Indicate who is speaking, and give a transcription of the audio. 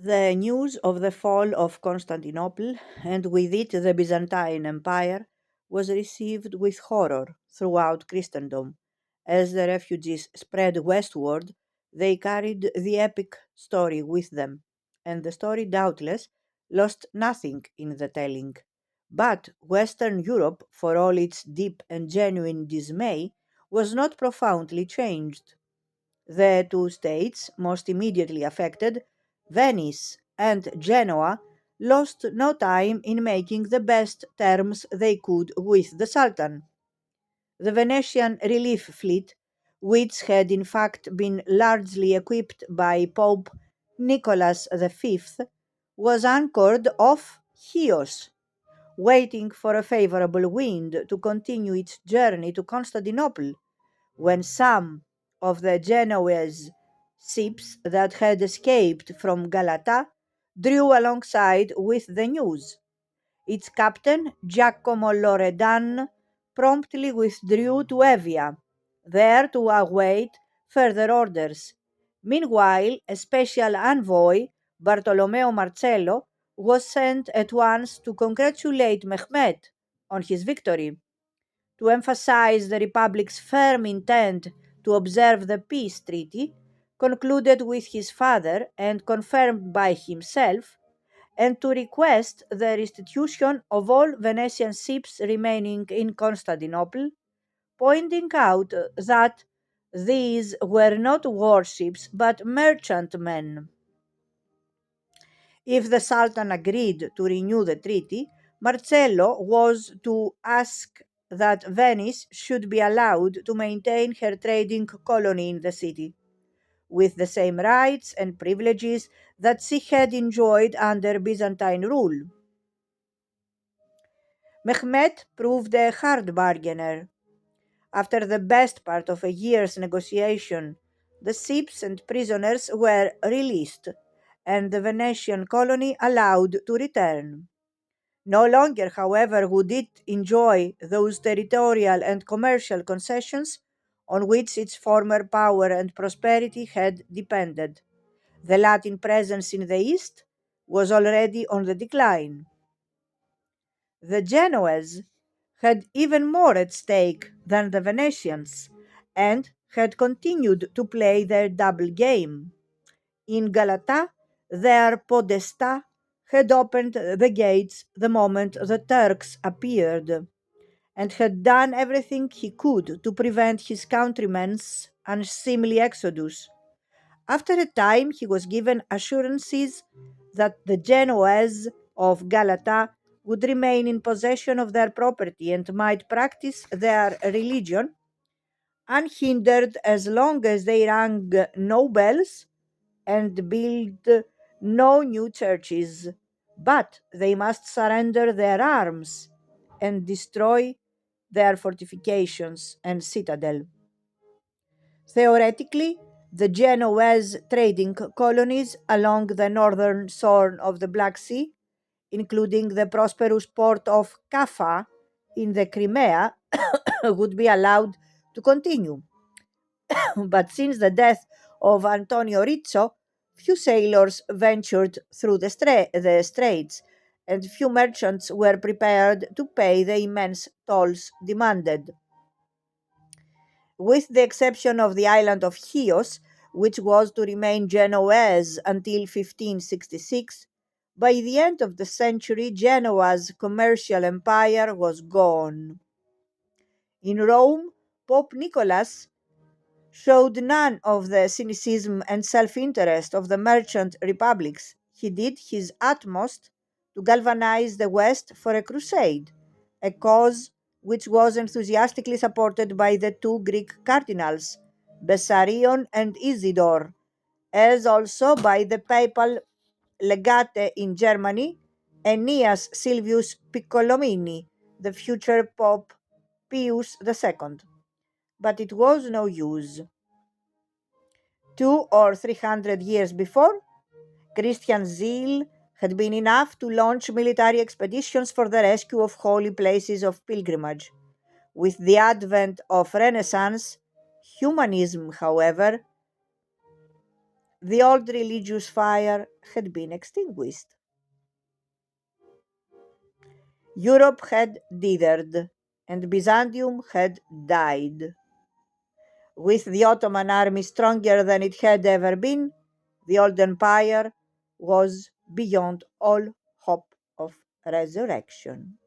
Speaker 1: The news of the fall of Constantinople, and with it the Byzantine Empire, was received with horror throughout Christendom. As the refugees spread westward, they carried the epic story with them, and the story doubtless lost nothing in the telling. But Western Europe, for all its deep and genuine dismay, was not profoundly changed. The two states most immediately affected, Venice and Genoa, lost no time in making the best terms they could with the Sultan. The Venetian relief fleet, which had in fact been largely equipped by Pope Nicholas V, was anchored off Chios, waiting for a favorable wind to continue its journey to Constantinople when some of the Genoese ships that had escaped from Galata drew alongside with the news. Its captain, Giacomo Loredan, promptly withdrew to Evia, there to await further orders. Meanwhile, a special envoy, Bartolomeo Marcello, was sent at once to congratulate Mehmet on his victory. To emphasize the Republic's firm intent to observe the peace treaty, concluded with his father and confirmed by himself, and to request the restitution of all Venetian ships remaining in Constantinople, pointing out that these were not warships but merchantmen. If the Sultan agreed to renew the treaty, Marcello was to ask that Venice should be allowed to maintain her trading colony in the city, with the same rights and privileges that she had enjoyed under Byzantine rule. Mehmet proved a hard bargainer. After the best part of a year's negotiation, the ships and prisoners were released, and the Venetian colony allowed to return. No longer, however, would it enjoy those territorial and commercial concessions on which its former power and prosperity had depended. The Latin presence in the East was already on the decline. The Genoese had even more at stake than the Venetians, and had continued to play their double game. In Galata, their podesta had opened the gates the moment the Turks appeared, and had done everything he could to prevent his countrymen's unseemly exodus. After a time, he was given assurances that the Genoese of Galata would remain in possession of their property and might practice their religion unhindered as long as they rang no bells and build no new churches. But they must surrender their arms and destroy their fortifications and citadel. Theoretically, the Genoese trading colonies along the northern shore of the Black Sea, including the prosperous port of Kaffa in the Crimea, would be allowed to continue. But since the death of Antonio Rizzo, few sailors ventured through the straits, and few merchants were prepared to pay the immense tolls demanded. With the exception of the island of Chios, which was to remain Genoese until 1566, by the end of the century Genoa's commercial empire was gone. In Rome, Pope Nicholas showed none of the cynicism and self interest of the merchant republics. He did his utmost to galvanize the West for a crusade, a cause which was enthusiastically supported by the two Greek cardinals, Bessarion and Isidore, as also by the papal legate in Germany, Aeneas Silvius Piccolomini, the future Pope Pius II. But it was no use. 200 or 300 years before, Christian zeal had been enough to launch military expeditions for the rescue of holy places of pilgrimage. With the advent of Renaissance, humanism, however, The old religious fire had been extinguished. Europe had dithered, and Byzantium had died. With the Ottoman army stronger than it had ever been, the old empire was beyond all hope of resurrection.